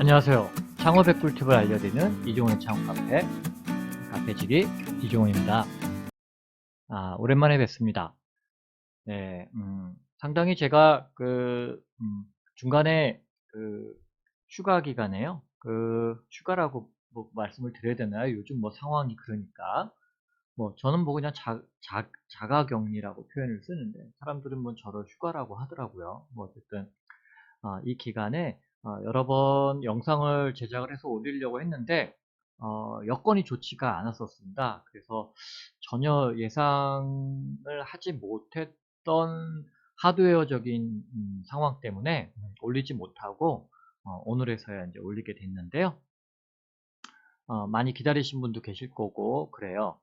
안녕하세요. 창업의 꿀팁을 알려드리는 이종훈의 창업 카페, 카페지기 이종훈입니다. 오랜만에 뵙습니다. 네, 상당히 제가 중간에 휴가 기간에요. 휴가라고 뭐 말씀을 드려야 되나요? 요즘 뭐 상황이 그러니까. 저는 뭐 그냥 자가격리라고 표현을 쓰는데, 사람들은 뭐 저를 휴가라고 하더라고요. 어쨌든, 이 기간에 여러 번 영상을 제작을 해서 올리려고 했는데 여건이 좋지가 않았었습니다. 그래서 전혀 예상을 하지 못했던 하드웨어적인 상황 때문에 올리지 못하고 오늘에서야 이제 올리게 됐는데요. 많이 기다리신 분도 계실 거고 그래요.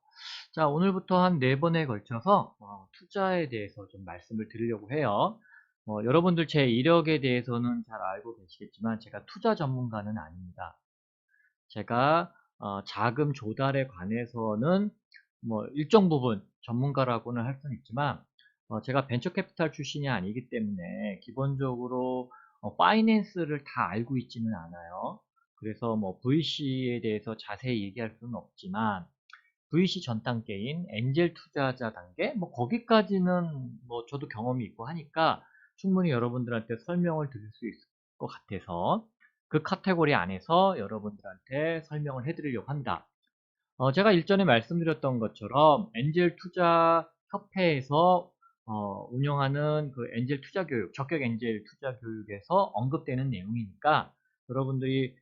자, 오늘부터 한 4번에 걸쳐서 투자에 대해서 좀 말씀을 드리려고 해요. 여러분들 제 이력에 대해서는 잘 알고 계시겠지만 제가 투자 전문가는 아닙니다. 제가 자금 조달에 관해서는 일정 부분 전문가라고는 할 수는 있지만 제가 벤처 캐피탈 출신이 아니기 때문에 기본적으로 파이낸스를 다 알고 있지는 않아요. 그래서 VC에 대해서 자세히 얘기할 수는 없지만 VC 전 단계인 엔젤 투자자 단계 거기까지는 저도 경험이 있고 하니까 충분히 여러분들한테 설명을 드릴 수 있을 것 같아서 그 카테고리 안에서 여러분들한테 설명을 해드리려고 합니다. 제가 일전에 말씀드렸던 것처럼 엔젤 투자 협회에서 운영하는 그 엔젤 투자 교육, 적격 엔젤 투자 교육에서 언급되는 내용이니까 여러분들이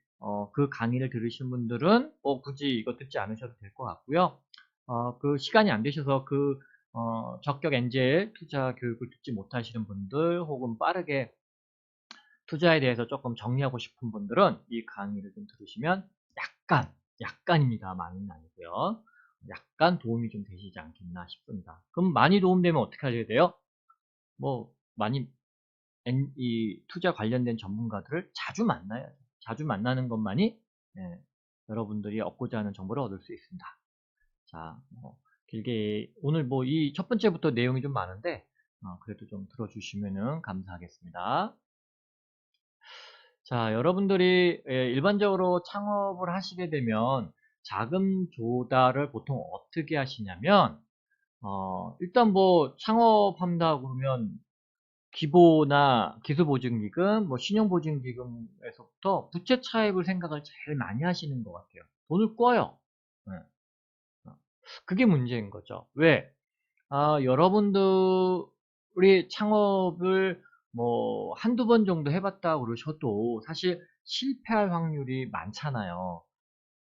그 강의를 들으신 분들은 굳이 이거 듣지 않으셔도 될 것 같고요. 그 시간이 안 되셔서 적격 엔젤 투자 교육을 듣지 못하시는 분들 혹은 빠르게 투자에 대해서 조금 정리하고 싶은 분들은 이 강의를 좀 들으시면 약간입니다. 많이는 아니고요. 약간 도움이 좀 되시지 않겠나 싶습니다. 그럼 많이 도움되면 어떻게 하셔야 돼요? 많이 이 투자 관련된 전문가들을 자주 만나야죠. 자주 만나는 것만이 여러분들이 얻고자 하는 정보를 얻을 수 있습니다. 자, 길게 오늘 이 첫 번째부터 내용이 좀 많은데 그래도 좀 들어주시면 감사하겠습니다. 자, 여러분들이 일반적으로 창업을 하시게 되면 자금 조달을 보통 어떻게 하시냐면 일단 창업한다 그러면 기보나 기술보증기금, 신용보증기금에서부터 부채 차입을 생각을 제일 많이 하시는 것 같아요. 돈을 꿔요. 네. 그게 문제인 거죠. 왜? 여러분들이 창업을 한두 번 정도 해봤다 그러셔도 사실 실패할 확률이 많잖아요.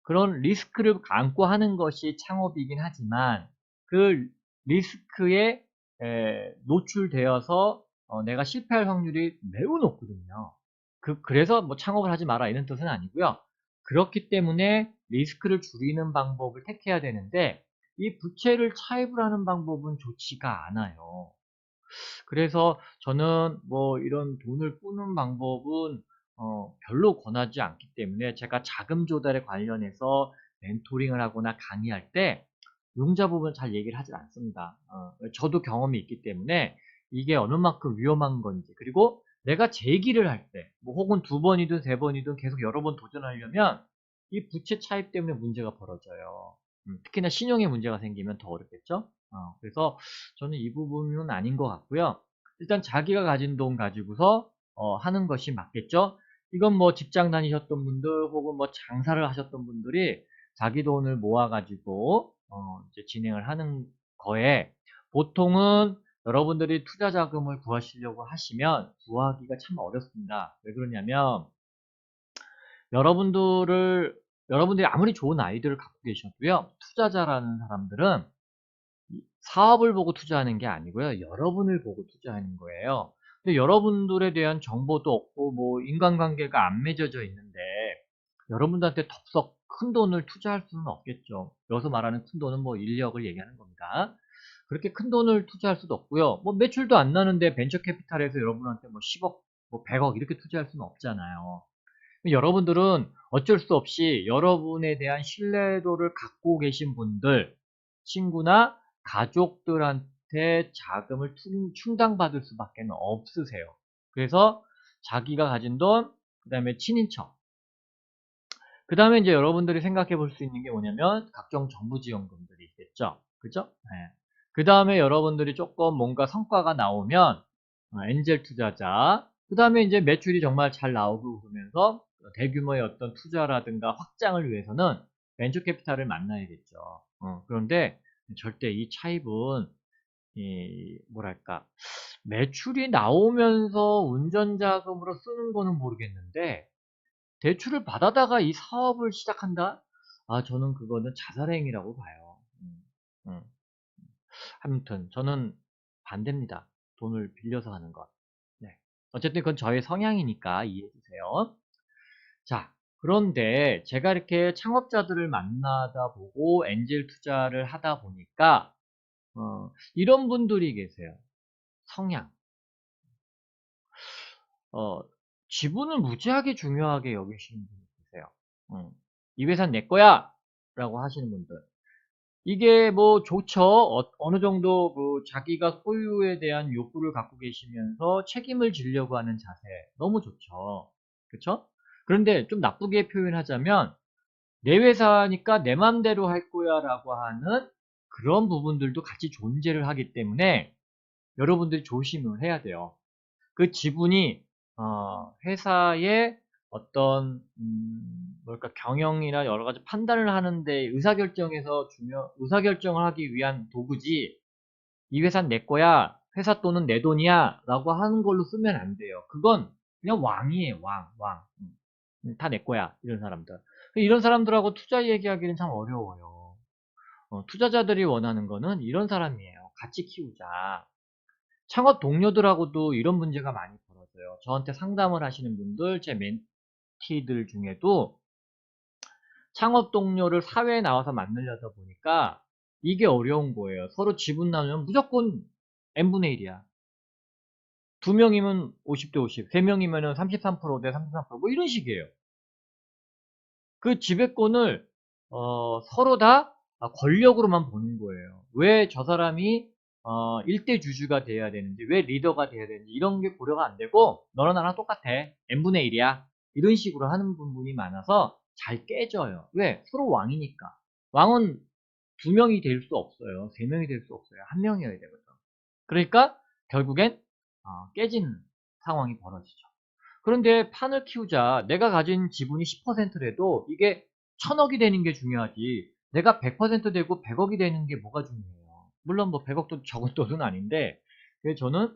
그런 리스크를 안고 하는 것이 창업이긴 하지만 그 리스크에 노출되어서 내가 실패할 확률이 매우 높거든요. 그래서 창업을 하지 마라 이런 뜻은 아니고요. 그렇기 때문에 리스크를 줄이는 방법을 택해야 되는데 이 부채를 차입을 하는 방법은 좋지가 않아요. 그래서 저는 이런 돈을 꾸는 방법은 별로 권하지 않기 때문에 제가 자금 조달에 관련해서 멘토링을 하거나 강의할 때 융자 부분 잘 얘기를 하지 않습니다. 저도 경험이 있기 때문에 이게 어느 만큼 위험한 건지 그리고 내가 재기를 할 때 혹은 2번이든 3번이든 계속 여러 번 도전하려면 이 부채 차입 때문에 문제가 벌어져요. 특히나 신용에 문제가 생기면 더 어렵겠죠? 그래서 저는 이 부분은 아닌 것 같고요. 일단 자기가 가진 돈 가지고서 하는 것이 맞겠죠. 이건 직장 다니셨던 분들 혹은 장사를 하셨던 분들이 자기 돈을 모아가지고 이제 진행을 하는 거에 보통은 여러분들이 투자 자금을 구하시려고 하시면 구하기가 참 어렵습니다. 왜 그러냐면 여러분들이 아무리 좋은 아이디어를 갖고 계셔도요. 투자자라는 사람들은 사업을 보고 투자하는 게 아니고요. 여러분을 보고 투자하는 거예요. 근데 여러분들에 대한 정보도 없고 인간관계가 안 맺어져 있는데 여러분들한테 덥석 큰 돈을 투자할 수는 없겠죠. 여기서 말하는 큰 돈은 인력을 얘기하는 겁니다. 그렇게 큰 돈을 투자할 수도 없고요. 매출도 안 나는데 벤처 캐피탈에서 여러분한테 10억, 100억 이렇게 투자할 수는 없잖아요. 여러분들은 어쩔 수 없이 여러분에 대한 신뢰도를 갖고 계신 분들, 친구나 가족들한테 자금을 충당받을 수밖에 없으세요. 그래서 자기가 가진 돈, 그 다음에 친인척, 그 다음에 이제 여러분들이 생각해 볼 수 있는 게 뭐냐면 각종 정부 지원금들이 있겠죠. 그죠? 예. 그 다음에 여러분들이 조금 뭔가 성과가 나오면 엔젤 투자자, 그 다음에 이제 매출이 정말 잘 나오고 그러면서 대규모의 어떤 투자라든가 확장을 위해서는 벤처 캐피탈을 만나야겠죠. 그런데 절대 이 차입은 뭐랄까, 매출이 나오면서 운전자금으로 쓰는 거는 모르겠는데 대출을 받아다가 이 사업을 시작한다? 저는 그거는 자살행위라고 봐요. 음. 아무튼 저는 반대입니다. 돈을 빌려서 하는 것. 네. 어쨌든 그건 저의 성향이니까 이해해 주세요. 자, 그런데 제가 이렇게 창업자들을 만나다 보고 엔젤 투자를 하다 보니까 이런 분들이 계세요. 성향. 어, 지분을 무지하게 중요하게 여기시는 분이 계세요. 이 회사는 내 거야! 라고 하시는 분들. 이게 뭐 좋죠. 어느 정도 그 자기가 소유에 대한 욕구를 갖고 계시면서 책임을 지려고 하는 자세. 너무 좋죠. 그쵸? 그런데 좀 나쁘게 표현하자면 내 회사니까 내 맘대로 할 거야 라고 하는 그런 부분들도 같이 존재를 하기 때문에 여러분들이 조심을 해야 돼요. 그 지분이 회사의 어떤 뭘까 경영이나 여러 가지 판단을 하는데 의사결정을 하기 위한 도구지 이 회사는 내 거야 회사 돈은 내 돈이야 라고 하는 걸로 쓰면 안 돼요. 그건 그냥 왕이에요. 왕. 다 내 거야 이런 사람들. 이런 사람들하고 투자 얘기하기는 참 어려워요. 투자자들이 원하는 거는 이런 사람이에요. 같이 키우자. 창업 동료들하고도 이런 문제가 많이 벌어져요. 저한테 상담을 하시는 분들, 제 멘티들 중에도 창업 동료를 사회에 나와서 만나려다 보니까 이게 어려운 거예요. 서로 지분 나누면 무조건 n분의 1이야. 2명이면 50대 50, 3명이면 33%대 33%뭐 이런 식이에요. 그 지배권을 서로 다 권력으로만 보는 거예요. 왜 저 사람이 1대 주주가 돼야 되는지, 왜 리더가 돼야 되는지 이런 게 고려가 안 되고 너랑 나랑 똑같아. n분의 1이야. 이런 식으로 하는 부분이 많아서 잘 깨져요. 왜? 서로 왕이니까. 왕은 2명이 될 수 없어요. 3명이 될 수 없어요. 1명이어야 되거든. 그러니까 결국엔 깨지는 상황이 벌어지죠. 그런데 판을 키우자. 내가 가진 지분이 10%라도 이게 1000억이 되는 게 중요하지. 내가 100% 되고 100억이 되는 게 뭐가 중요해요. 물론 뭐 100억도 적은 돈은 아닌데 그래서 저는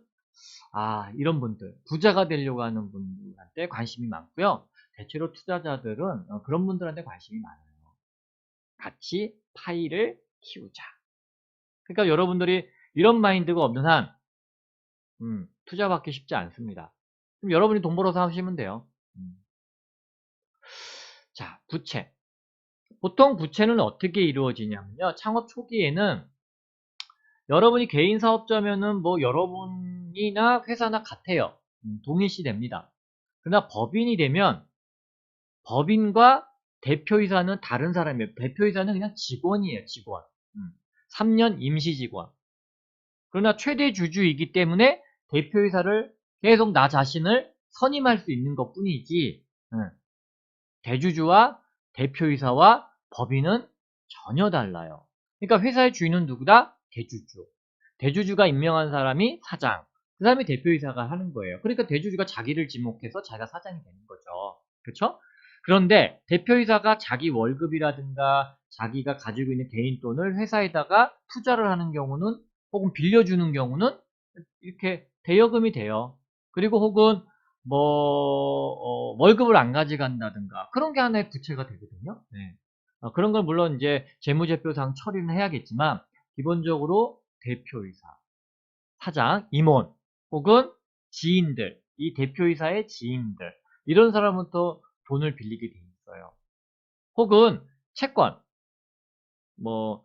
이런 분들 부자가 되려고 하는 분들한테 관심이 많고요. 대체로 투자자들은 그런 분들한테 관심이 많아요. 같이 파이를 키우자. 그러니까 여러분들이 이런 마인드가 없는 한 투자받기 쉽지 않습니다. 그럼 여러분이 돈 벌어서 하시면 돼요. 자, 부채. 보통 부채는 어떻게 이루어지냐면요. 창업 초기에는 여러분이 개인 사업자면은 뭐 여러분이나 회사나 같아요. 동일시 됩니다. 그러나 법인이 되면 법인과 대표이사는 다른 사람이에요. 대표이사는 그냥 직원이에요. 직원. 3년 임시직원. 그러나 최대 주주이기 때문에 대표이사를 계속 나 자신을 선임할 수 있는 것 뿐이지 대주주와 대표이사와 법인은 전혀 달라요. 그러니까 회사의 주인은 누구다? 대주주. 대주주가 임명한 사람이 사장. 그 다음에 대표이사가 하는 거예요. 그러니까 대주주가 자기를 지목해서 자기가 사장이 되는 거죠. 그렇죠? 그런데 대표이사가 자기 월급이라든가 자기가 가지고 있는 개인 돈을 회사에다가 투자를 하는 경우는 혹은 빌려주는 경우는 이렇게 대여금이 돼요. 그리고 혹은 월급을 안 가져간다든가 그런 게 하나의 부채가 되거든요. 네. 그런 걸 물론 이제 재무제표상 처리는 해야겠지만 기본적으로 대표이사, 사장, 임원 혹은 지인들, 이 대표이사의 지인들 이런 사람부터 돈을 빌리게 돼 있어요. 혹은 채권, 뭐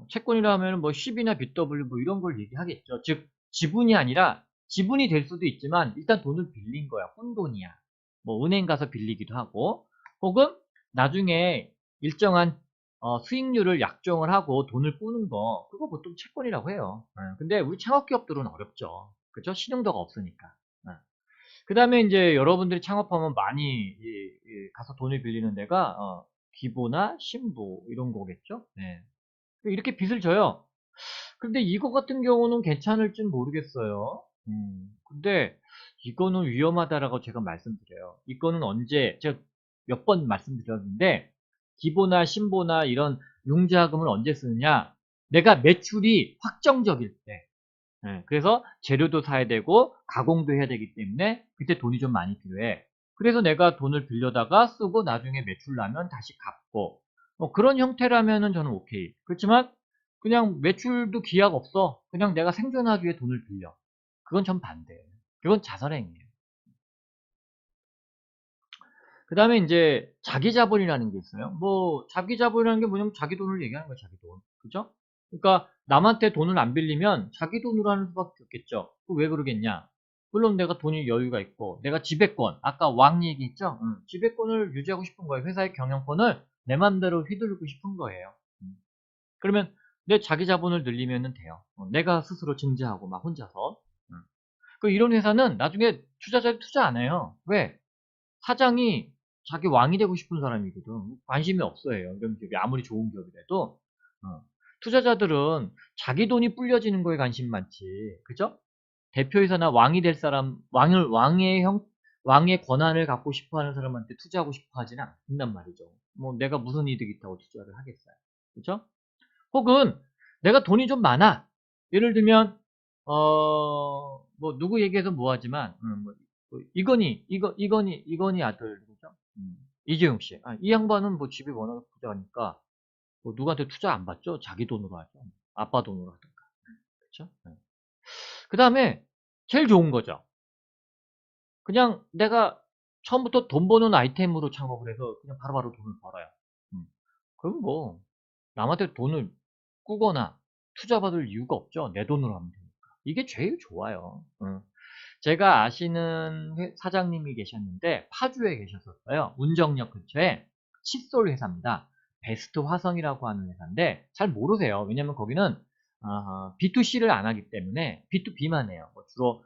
채권이라 하면 뭐 CB나 BW 뭐 이런 걸 얘기하겠죠. 즉 지분이 아니라 지분이 될 수도 있지만 일단 돈을 빌린 거야. 혼돈이야. 뭐 은행 가서 빌리기도 하고 혹은 나중에 일정한 수익률을 약정을 하고 돈을 꾸는 거 그거 보통 채권이라고 해요. 근데 우리 창업기업들은 어렵죠. 그죠? 신용도가 없으니까. 그 다음에 이제 여러분들이 창업하면 많이 가서 돈을 빌리는 데가 기부나 신부 이런 거겠죠. 네. 이렇게 빚을 져요. 근데 이거 같은 경우는 괜찮을지 모르겠어요. 근데 이거는 위험하다라고 제가 말씀드려요. 이거는 언제 제가 몇 번 말씀드렸는데 기보나 신보나 이런 융자금을 언제 쓰느냐? 내가 매출이 확정적일 때. 예, 그래서 재료도 사야 되고 가공도 해야 되기 때문에 그때 돈이 좀 많이 필요해. 그래서 내가 돈을 빌려다가 쓰고 나중에 매출 나면 다시 갚고 그런 형태라면은 저는 오케이. 그렇지만 그냥 매출도 기약 없어. 그냥 내가 생존하기 위해 돈을 빌려. 그건 전 반대예요. 그건 자살행위예요. 그 다음에 이제 자기 자본이라는 게 있어요. 뭐 자기 자본이라는 게 뭐냐면 자기 돈을 얘기하는 거예요. 자기 돈. 그죠? 그러니까 남한테 돈을 안 빌리면 자기 돈으로 하는 수밖에 없겠죠. 왜 그러겠냐? 물론 내가 돈이 여유가 있고 내가 지배권, 아까 왕 얘기했죠? 지배권을 유지하고 싶은 거예요. 회사의 경영권을 내 맘대로 휘두르고 싶은 거예요. 그러면 내 자기 자본을 늘리면 돼요. 내가 스스로 증자하고 막 혼자서. 그 이런 회사는 나중에 투자자들 투자 안 해요. 왜? 사장이 자기 왕이 되고 싶은 사람이거든. 관심이 없어요. 이런 기업이 아무리 좋은 기업이라도. 어. 투자자들은 자기 돈이 불려지는 거에 관심 많지. 그죠? 대표이사나 왕이 될 사람, 왕의 권한을 갖고 싶어 하는 사람한테 투자하고 싶어 하지는 않는단 말이죠. 뭐 내가 무슨 이득이 있다고 투자를 하겠어요. 그죠? 혹은 내가 돈이 좀 많아. 예를 들면 뭐 누구 얘기해서 뭐하지만 뭐 이건희 아들 누구죠? 이재용 씨. 이 양반은 뭐 집이 워낙 부자니까 뭐 누구한테 투자 안 받죠? 자기 돈으로 하죠. 아빠 돈으로 하든가. 그렇죠? 그 다음에 제일 좋은 거죠. 그냥 내가 처음부터 돈 버는 아이템으로 창업을 해서 그냥 바로바로 돈을 벌어요. 그럼 뭐 남한테 돈을 꾸거나 투자받을 이유가 없죠. 내 돈으로 하면 되니까. 이게 제일 좋아요. 제가 아시는 사장님이 계셨는데 파주에 계셨었어요. 운정역 근처에 칫솔 회사입니다. 베스트 화성이라고 하는 회사인데 잘 모르세요. 왜냐면 거기는 B2C를 안 하기 때문에 B2B만 해요. 뭐 주로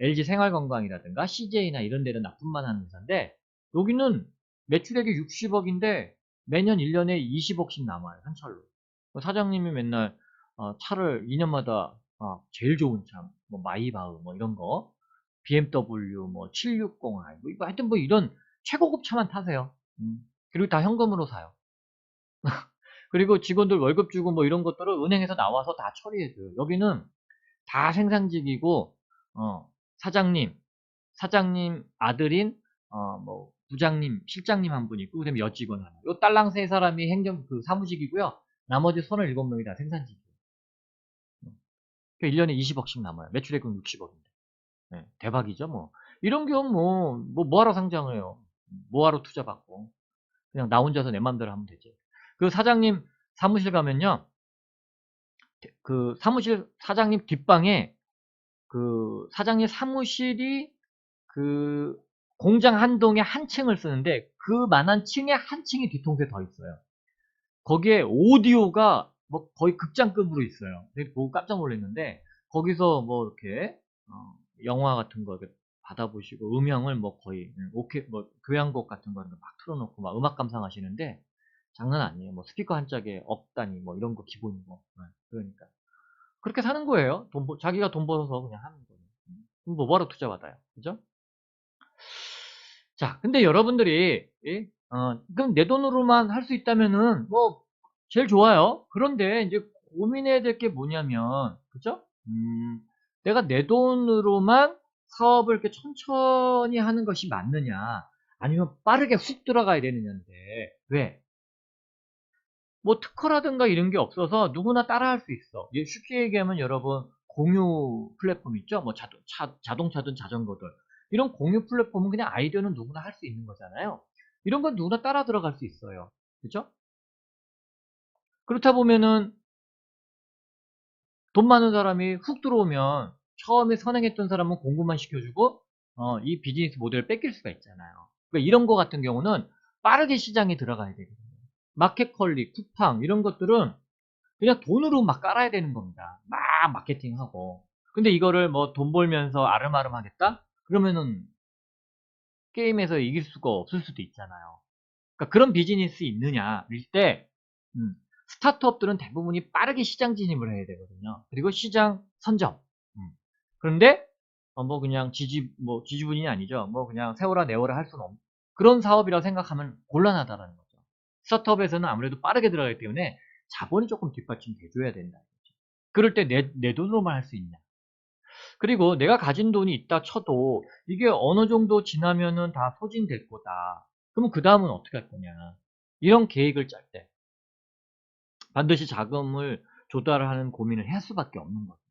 LG 생활건강이라든가 CJ나 이런 데를 납품만 하는 회사인데 여기는 매출액이 60억인데 매년 1년에 20억씩 남아요. 한 차로. 사장님이 맨날 차를 2년마다 제일 좋은 차, 뭐 마이바흐 뭐 이런 거, BMW 뭐 760i 뭐 이거 하여튼 뭐 이런 최고급 차만 타세요. 그리고 다 현금으로 사요. 그리고 직원들 월급 주고 뭐 이런 것들을 은행에서 나와서 다 처리해줘요. 여기는 다 생산직이고 사장님, 사장님 아들인 뭐 부장님, 실장님 한 분 있고 그다음에 여직원 하나. 요 딸랑 세 사람이 행정 그 사무직이고요. 나머지 37명이 다 생산직이에요. 그 1년에 20억씩 남아요. 매출액은 60억인데. 네, 대박이죠, 뭐. 이런 경우 뭐하러 상장을 해요? 뭐하러 투자받고. 그냥 나 혼자서 내 맘대로 하면 되지. 그 사장님 사무실 가면요. 그 사무실 사장님 뒷방에 그 사장님 사무실이 그 공장 한 동에 한 층을 쓰는데 그만한 층에 한 층이 뒤통수에 더 있어요. 거기에 오디오가 뭐 거의 극장급으로 있어요. 되게 보고 깜짝 놀랐는데 거기서 뭐 이렇게 영화 같은 거 이렇게 받아보시고 음향을 뭐 거의 오케이 뭐 교향곡 같은 거 막 틀어놓고 막 음악 감상하시는데 장난 아니에요. 뭐 스피커 한 짝에 억 단위 뭐 이런 거 기본이고 그러니까 그렇게 사는 거예요. 자기가 돈 벌어서 그냥 하는 거예요. 뭐 뭐하러 투자 받아요, 그죠? 자, 근데 여러분들이 그럼 내 돈으로만 할 수 있다면은 뭐 제일 좋아요. 그런데 이제 고민해야 될 게 뭐냐면, 그죠? 내가 내 돈으로만 사업을 이렇게 천천히 하는 것이 맞느냐, 아니면 빠르게 훅 들어가야 되느냐인데, 왜? 뭐 특허라든가 이런 게 없어서 누구나 따라할 수 있어. 쉽게 얘기하면 여러분 공유 플랫폼 있죠? 뭐 자동차든 자전거든. 이런 공유 플랫폼은 그냥 아이디어는 누구나 할 수 있는 거잖아요. 이런 건 누구나 따라 들어갈 수 있어요. 그죠? 그렇다 보면은 돈 많은 사람이 훅 들어오면 처음에 선행했던 사람은 공부만 시켜주고 이 비즈니스 모델을 뺏길 수가 있잖아요. 그러니까 이런 거 같은 경우는 빠르게 시장에 들어가야 되거든요. 마켓컬리, 쿠팡 이런 것들은 그냥 돈으로 막 깔아야 되는 겁니다. 막 마케팅하고. 근데 이거를 뭐 돈 벌면서 아름아름 하겠다? 그러면은 게임에서 이길 수가 없을 수도 있잖아요. 그러니까 그런 비즈니스 있느냐일 때 스타트업들은 대부분이 빠르게 시장 진입을 해야 되거든요. 그리고 시장 선점. 그런데 뭐 그냥 지지분이 아니죠. 뭐 그냥 세워라 내워라 할 수는 없는 그런 사업이라고 생각하면 곤란하다라는 거죠. 스타트업에서는 아무래도 빠르게 들어가기 때문에 자본이 조금 뒷받침돼줘야 된다. 그럴 때 내 돈으로만 할 수 있냐. 그리고 내가 가진 돈이 있다 쳐도 이게 어느 정도 지나면은 다 소진될 거다. 그러면 그 다음은 어떻게 할 거냐. 이런 계획을 짤 때 반드시 자금을 조달하는 고민을 할 수밖에 없는 거죠.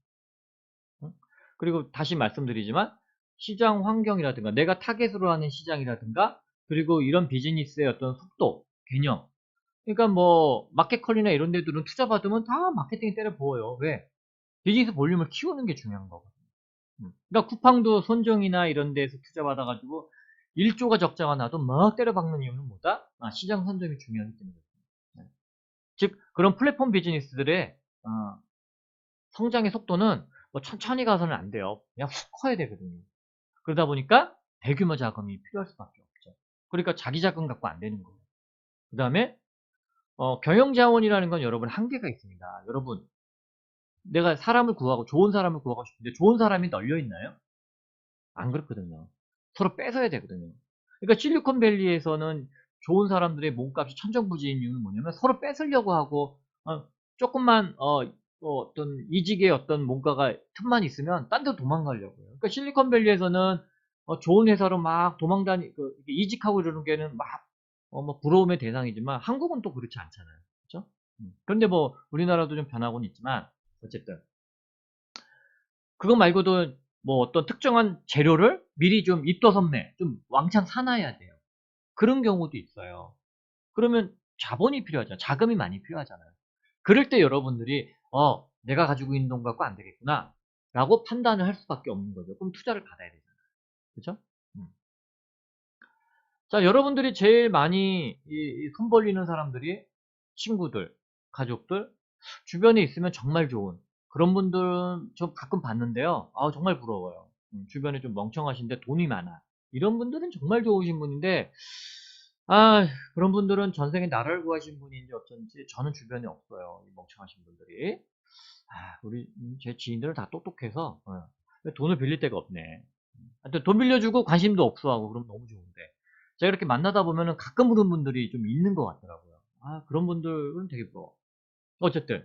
응? 그리고 다시 말씀드리지만 시장 환경이라든가 내가 타겟으로 하는 시장이라든가 그리고 이런 비즈니스의 어떤 속도, 개념 그러니까 뭐 마켓컬리나 이런 데들은 투자 받으면 다 마케팅에 때려 부어요. 왜? 비즈니스 볼륨을 키우는 게 중요한 거거든요. 그러니까 쿠팡도 손정이나 이런 데에서 투자 받아가지고 1조가 적자가 나도 막 때려박는 이유는 뭐다? 시장 선점이 중요하기 때문에 그렇습니다. 즉 그런 플랫폼 비즈니스들의 성장의 속도는 뭐 천천히 가서는 안 돼요. 그냥 훅 커야 되거든요. 그러다 보니까 대규모 자금이 필요할 수밖에 없죠. 그러니까 자기 자금 갖고 안 되는 거예요. 그 다음에 경영 자원이라는 건 여러분 한계가 있습니다. 여러분 내가 사람을 구하고 좋은 사람을 구하고 싶은데 좋은 사람이 널려 있나요? 안 그렇거든요. 서로 뺏어야 되거든요. 그러니까 실리콘밸리에서는 좋은 사람들의 몸값이 천정부지인 이유는 뭐냐면 서로 뺏으려고 하고 조금만 어떤 이직의 어떤 뭔가가 틈만 있으면 딴 데로 도망가려고요. 그러니까 실리콘밸리에서는 좋은 회사로 막 이직하고 이러는 게는 막 뭐 부러움의 대상이지만 한국은 또 그렇지 않잖아요. 그렇죠? 그런데 뭐 우리나라도 좀 변하고는 있지만 어쨌든 그거 말고도 뭐 어떤 특정한 재료를 미리 좀 입도선매, 좀 왕창 사놔야 돼요. 그런 경우도 있어요. 그러면 자본이 필요하잖아요. 자금이 많이 필요하잖아요. 그럴 때 여러분들이 내가 가지고 있는 돈 갖고 안 되겠구나 라고 판단을 할 수밖에 없는 거죠. 그럼 투자를 받아야 되잖아요. 그죠? 자, 여러분들이 제일 많이 손 벌리는 사람들이 친구들, 가족들, 주변에 있으면 정말 좋은 그런 분들은 저 가끔 봤는데요. 정말 부러워요. 주변에 좀 멍청하신데 돈이 많아. 이런 분들은 정말 좋으신 분인데, 그런 분들은 전생에 나라를 구하신 분인지 어쩐지 저는 주변에 없어요. 이 멍청하신 분들이. 제 지인들은 다 똑똑해서, 돈을 빌릴 데가 없네. 하여튼 돈 빌려주고 관심도 없어하고 그럼 너무 좋은데. 제가 이렇게 만나다 보면은 가끔 그런 분들이 좀 있는 것 같더라고요. 그런 분들은 되게 부러워. 어쨌든.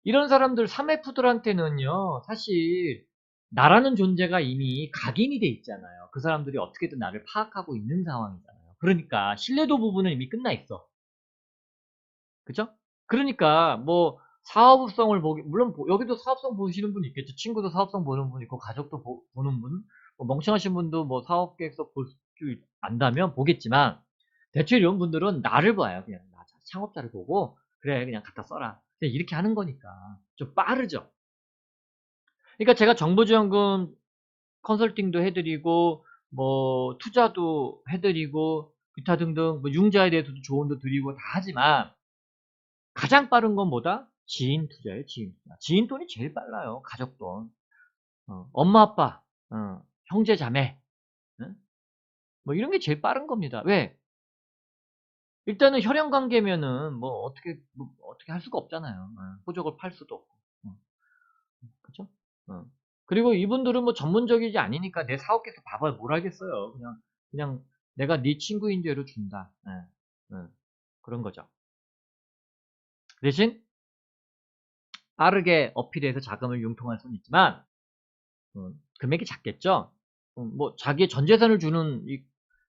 이런 사람들 3F들한테는요, 사실, 나라는 존재가 이미 각인이 돼 있잖아요. 그 사람들이 어떻게든 나를 파악하고 있는 상황이잖아요. 그러니까, 신뢰도 부분은 이미 끝나 있어. 그죠? 그러니까, 뭐, 사업성을 물론, 여기도 사업성 보시는 분 있겠죠. 친구도 사업성 보는 분 있고, 가족도 보는 분, 뭐 멍청하신 분도 뭐 사업 계획서 볼 수 안다면 보겠지만, 대체 이런 분들은 나를 봐요. 그냥, 나 창업자를 보고, 그래, 그냥 갖다 써라. 그냥 이렇게 하는 거니까. 좀 빠르죠? 그러니까 제가 정보지원금 컨설팅도 해드리고 뭐 투자도 해드리고 기타 등등 뭐 융자에 대해서도 조언도 드리고 다 하지만 가장 빠른 건 뭐다? 지인 투자예요. 지인 투자. 지인 돈이 제일 빨라요. 가족 돈. 엄마 아빠, 형제 자매, 응? 뭐 이런 게 제일 빠른 겁니다. 왜? 일단은 혈연 관계면은 뭐 어떻게 할 수가 없잖아요. 호적을 팔 수도 없고. 그죠? 어. 그리고 이분들은 뭐 전문적이지 아니니까 내 사업계에서 봐봐야 뭘 알겠어요. 그냥 내가 네 친구인 죄로 준다. 그런 거죠. 대신 빠르게 어필해서 자금을 융통할 수는 있지만 금액이 작겠죠. 뭐 자기의 전 재산을 주는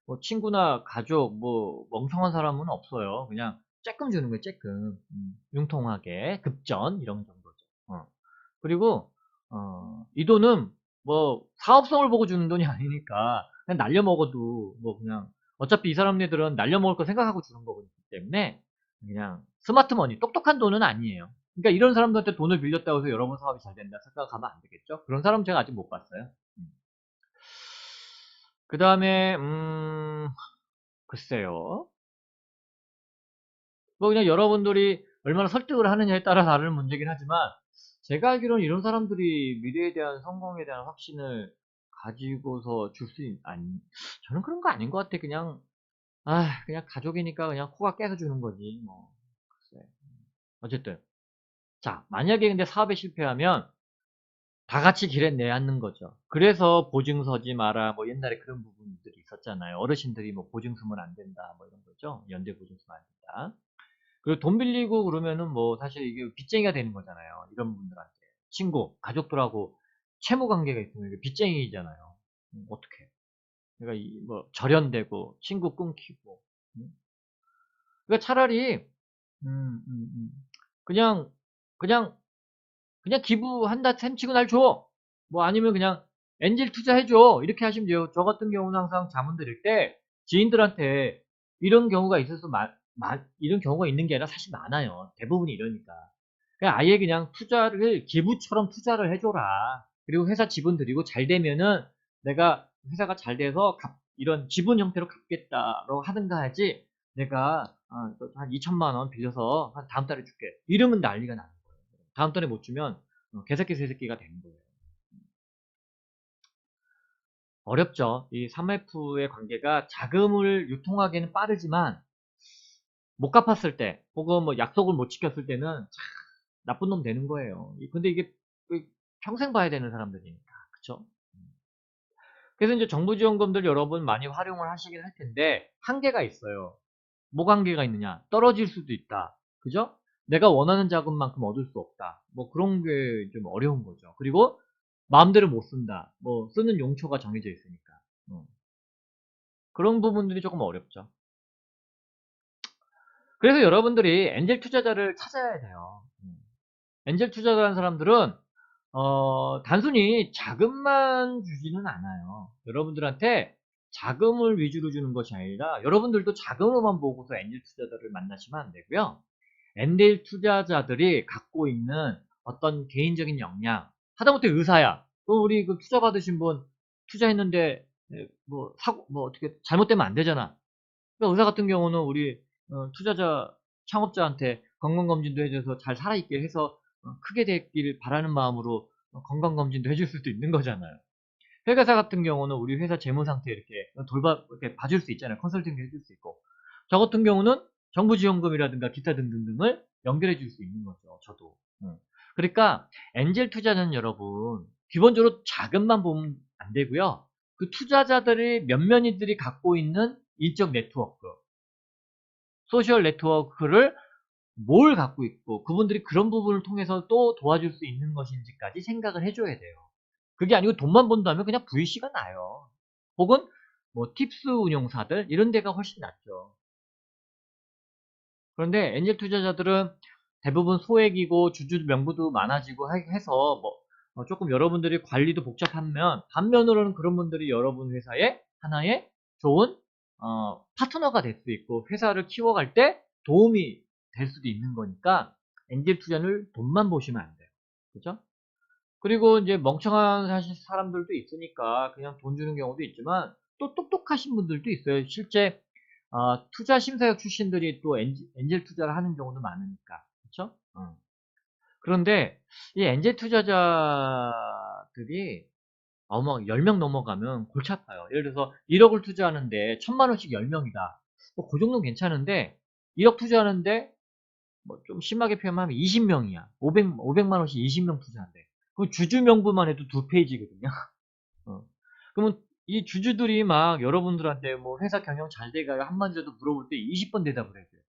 뭐 친구나 가족 뭐 멍청한 사람은 없어요. 그냥 쬐끔 주는 거예요. 쬐끔 융통하게 급전 이런 정도죠. 그리고 이 돈은 뭐 사업성을 보고 주는 돈이 아니니까 그냥 날려 먹어도 뭐 그냥 어차피 이 사람네들은 날려 먹을 거 생각하고 주는 거기 때문에 그냥 스마트 머니 똑똑한 돈은 아니에요. 그러니까 이런 사람들한테 돈을 빌렸다고 해서 여러분 사업이 잘 된다 생각하면 안 되겠죠. 그런 사람 제가 아직 못 봤어요. 그 다음에 글쎄요. 뭐 그냥 여러분들이 얼마나 설득을 하느냐에 따라 다른 문제긴 하지만 제가 알기로는 이런 사람들이 미래에 대한 성공에 대한 확신을 가지고서 줄 수 아니, 저는 그런 거 아닌 것 같아. 그냥 가족이니까 그냥 코가 깨서 주는 거지, 뭐. 글쎄. 어쨌든. 자, 만약에 근데 사업에 실패하면 다 같이 길에 내앉는 거죠. 그래서 보증 서지 마라, 뭐 옛날에 그런 부분들이 있었잖아요. 어르신들이 뭐 보증 서면 안 된다, 뭐 이런 거죠. 연대 보증 서면 안 된다. 그리고 돈 빌리고 그러면은 뭐 사실 이게 빚쟁이가 되는 거잖아요. 이런 분들한테. 친구, 가족들하고 채무 관계가 있으면 이게 빚쟁이잖아요. 어떡해. 그러니까 뭐 절연되고 친구 끊기고. 음. 그러니까 차라리 음, 음, 음. 그냥 그냥 그냥 기부한다 셈치고 날 줘. 뭐 아니면 그냥 엔젤 투자해줘. 이렇게 하시면 돼요. 저 같은 경우는 항상 자문 드릴 때 지인들한테 이런 경우가 있어서 이런 경우가 있는 게 아니라 사실 많아요. 대부분이 이러니까. 그냥 아예 그냥 투자를 기부처럼 투자를 해줘라. 그리고 회사 지분 들이고 잘 되면은 내가 회사가 잘 돼서 이런 지분 형태로 갚겠다라고 하든가 하지. 내가 한 2천만 원 빌려서 한 다음 달에 줄게. 이러면 난리가 나는 거예요. 다음 달에 못 주면 개새끼 새새끼가 되는 거예요. 어렵죠. 이 3F의 관계가 자금을 유통하기에는 빠르지만 못 갚았을 때 혹은 뭐 약속을 못 지켰을 때는 참 나쁜 놈 되는 거예요. 근데 이게 평생 봐야 되는 사람들이니까. 그쵸? 그래서 이제 정부 지원금들 여러분 많이 활용을 하시긴 할 텐데 한계가 있어요. 뭐가 한계가 있느냐? 떨어질 수도 있다. 그죠? 내가 원하는 자금만큼 얻을 수 없다. 뭐 그런 게 좀 어려운 거죠. 그리고 마음대로 못 쓴다. 뭐 쓰는 용처가 정해져 있으니까. 그런 부분들이 조금 어렵죠. 그래서 여러분들이 엔젤 투자자를 찾아야 돼요. 엔젤 투자자라는 사람들은 단순히 자금만 주지는 않아요. 여러분들한테 자금을 위주로 주는 것이 아니라 여러분들도 자금으로만 보고서 엔젤 투자자를 만나시면 안 되고요. 엔젤 투자자들이 갖고 있는 어떤 개인적인 역량, 하다못해 의사야. 우리 그 투자 받으신 분 투자했는데 뭐 사고 뭐 어떻게 잘못되면 안 되잖아. 그러니까 의사 같은 경우는 우리 투자자 창업자한테 건강검진도 해줘서 잘 살아있게 해서 크게 되길 바라는 마음으로 건강검진도 해줄 수도 있는 거잖아요. 회계사 같은 경우는 우리 회사 재무 상태 이렇게 이렇게 봐줄 수 있잖아요. 컨설팅도 해줄 수 있고. 저 같은 경우는 정부 지원금이라든가 기타 등등등을 연결해 줄 수 있는 거죠. 저도. 그러니까 엔젤 투자는 여러분 기본적으로 자금만 보면 안 되고요. 그 투자자들이 몇몇이들이 갖고 있는 인적 네트워크, 소셜 네트워크를 뭘 갖고 있고 그분들이 그런 부분을 통해서 또 도와줄 수 있는 것인지까지 생각을 해줘야 돼요. 그게 아니고 돈만 번다면 그냥 VC가 나요. 혹은 뭐 팁스 운용사들 이런 데가 훨씬 낫죠. 그런데 엔젤 투자자들은 대부분 소액이고 주주 명부도 많아지고 해서 뭐 조금 여러분들이 관리도 복잡하면 반면으로는 그런 분들이 여러분 회사에 하나의 좋은 파트너가 될 수 있고 회사를 키워갈 때 도움이 될 수도 있는 거니까 엔젤 투자를 돈만 보시면 안 돼요. 그죠? 그리고 이제 멍청한 사실 사람들도 있으니까 그냥 돈 주는 경우도 있지만 또 똑똑하신 분들도 있어요. 실제 투자 심사역 출신들이 또 엔젤 투자를 하는 경우도 많으니까. 그렇죠? 그런데 이 엔젤 투자자들이 막 10명 넘어가면 골치 아파요. 예를 들어서 1억을 투자하는데 1000만 원씩 10명이다. 뭐 그 정도는 괜찮은데 1억 투자하는데 뭐 좀 심하게 표현하면 20명이야. 500만 원씩 20명 투자한대. 그 주주 명부만 해도 2페이지거든요. 어. 그러면 이 주주들이 막 여러분들한테 뭐 회사 경영 잘 돼가요 한마디라도 물어볼 때 20번 대답을 해야 돼요.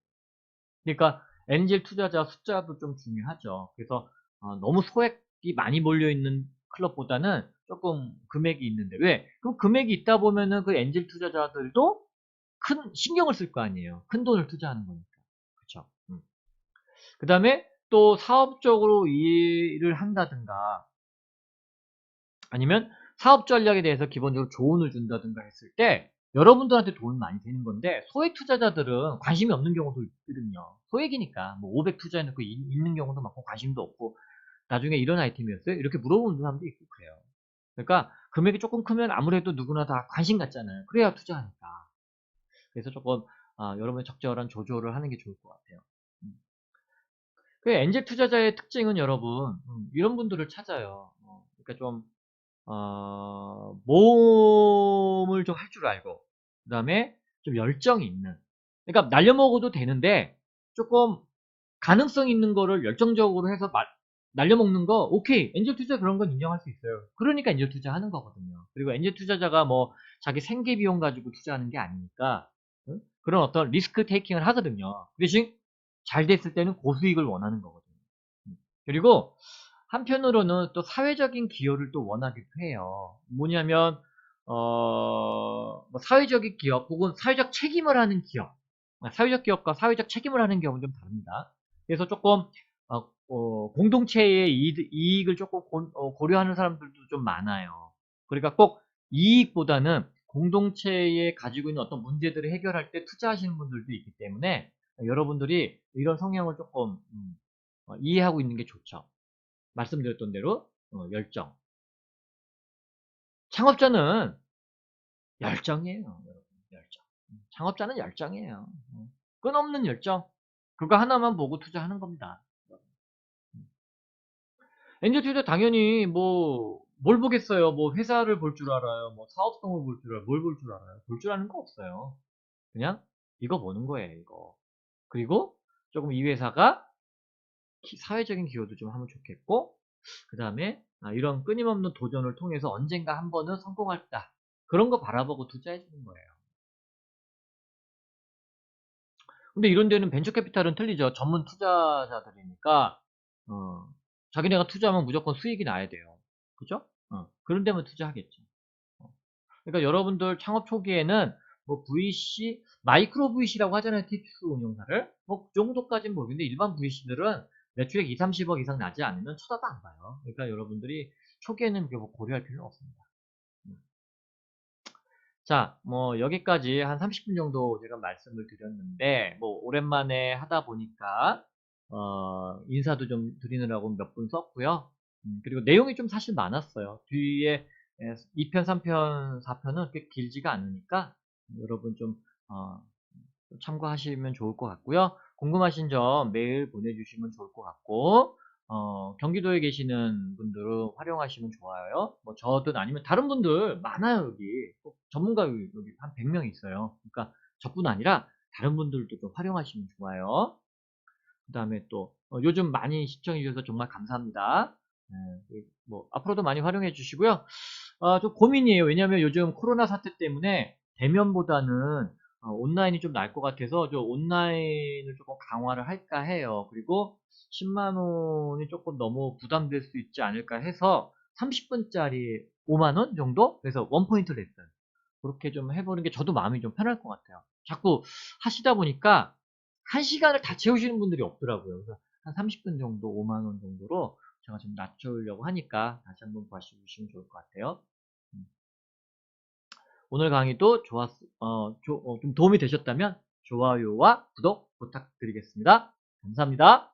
그러니까 엔젤 투자자 숫자도 좀 중요하죠. 그래서 너무 소액이 많이 몰려있는 클럽보다는 조금 금액이 있는데 왜? 그럼 금액이 있다 보면은 그 엔젤 투자자들도 큰 신경을 쓸 거 아니에요. 큰 돈을 투자하는 거니까. 그렇죠. 그 다음에 또 사업적으로 일을 한다든가 아니면 사업 전략에 대해서 기본적으로 조언을 준다든가 했을 때 여러분들한테 도움이 많이 되는 건데 소액 투자자들은 관심이 없는 경우도 있거든요. 소액이니까 뭐 500 투자해놓고 있는 경우도 많고 관심도 없고 나중에 이런 아이템이었어요? 이렇게 물어보는 사람도 있고 그래요. 그러니까 금액이 조금 크면 아무래도 누구나 다 관심 갖잖아요. 그래야 투자하니까. 그래서 조금 여러분의 적절한 조절을 하는 게 좋을 것 같아요. 음. 그 엔젤 투자자의 특징은 여러분 이런 분들을 찾아요. 그러니까 좀 모험을 좀 할 줄 알고, 그 다음에 좀 열정이 있는. 그러니까 날려먹어도 되는데 조금 가능성 있는 거를 열정적으로 해서 날려먹는 거, 오케이. 엔젤 투자 그런 건 인정할 수 있어요. 그러니까 엔젤 투자 하는 거거든요. 그리고 엔젤 투자자가 뭐 자기 생계 비용 가지고 투자하는 게 아니니까, 응? 그런 어떤 리스크 테이킹을 하거든요. 그 대신 잘 됐을 때는 고수익을 원하는 거거든요. 그리고 한편으로는 또 사회적인 기여를 또 원하기도 해요. 뭐냐면 뭐 사회적인 기업 혹은 사회적 책임을 하는 기업, 사회적 기업과 사회적 책임을 하는 기업은 좀 다릅니다. 그래서 조금 공동체의 이익을 조금 고려하는 사람들도 좀 많아요. 그러니까 꼭 이익보다는 공동체에 가지고 있는 어떤 문제들을 해결할 때 투자하시는 분들도 있기 때문에 여러분들이 이런 성향을 조금 이해하고 있는 게 좋죠. 말씀드렸던 대로 열정. 창업자는 열정이에요. 여러분. 열정. 창업자는 열정이에요. 끊없는 열정. 그거 하나만 보고 투자하는 겁니다. 엔젤 투자 당연히 뭐 뭘 보겠어요. 뭐 회사를 볼 줄 알아요. 뭐 사업성을 볼 줄 알아요. 뭘 볼 줄 알아요. 볼 줄 아는 거 없어요. 그냥 이거 보는 거예요. 이거. 그리고 조금 이 회사가 사회적인 기여도 좀 하면 좋겠고, 그 다음에 이런 끊임없는 도전을 통해서 언젠가 한 번은 성공할 거다. 그런 거 바라보고 투자해 주는 거예요. 근데 이런 데는 벤처 캐피탈은 틀리죠. 전문 투자자들이니까 어, 자기네가 투자하면 무조건 수익이 나야 돼요. 그죠? 그런 데만 투자하겠죠. 어. 그러니까 여러분들 창업 초기에는 뭐 VC, 마이크로 VC라고 하잖아요. 팁스 운용사를. 뭐 그 정도까지는 모르겠는데 일반 VC들은 매출액 2, 30억 이상 나지 않으면 쳐다도 안 봐요. 그러니까 여러분들이 초기에는 뭐 고려할 필요는 없습니다. 음. 자, 뭐 여기까지 한 30분 정도 제가 말씀을 드렸는데 뭐 오랜만에 하다 보니까 인사도 좀 드리느라고 몇 분 썼고요. 그리고 내용이 좀 사실 많았어요. 뒤에 2편, 3편, 4편은 꽤 길지가 않으니까 여러분 좀 어, 참고하시면 좋을 것 같고요. 궁금하신 점 메일 보내주시면 좋을 것 같고, 경기도에 계시는 분들은 활용하시면 좋아요. 뭐 저든 아니면 다른 분들 많아요, 여기. 꼭 전문가 여기 한 100명 있어요. 그러니까 저뿐 아니라 다른 분들도 좀 활용하시면 좋아요. 그 다음에 또 요즘 많이 시청해 주셔서 정말 감사합니다. 뭐 앞으로도 많이 활용해 주시고요. 좀 고민이에요. 왜냐하면 요즘 코로나 사태 때문에 대면보다는 온라인이 좀 나을 것 같아서 좀 온라인을 조금 강화를 할까 해요. 그리고 10만 원이 조금 너무 부담될 수 있지 않을까 해서 30분짜리 5만 원 정도? 그래서 원포인트 레슨 그렇게 좀 해보는 게 저도 마음이 좀 편할 것 같아요. 자꾸 하시다 보니까 1시간을 다 채우시는 분들이 없더라고요. 그래서 한 30분 정도 5만 원 정도로 제가 좀 낮추려고 하니까 다시 한번 봐주시면 좋을 것 같아요. 음. 오늘 강의도 좀 도움이 되셨다면 좋아요와 구독 부탁드리겠습니다. 감사합니다.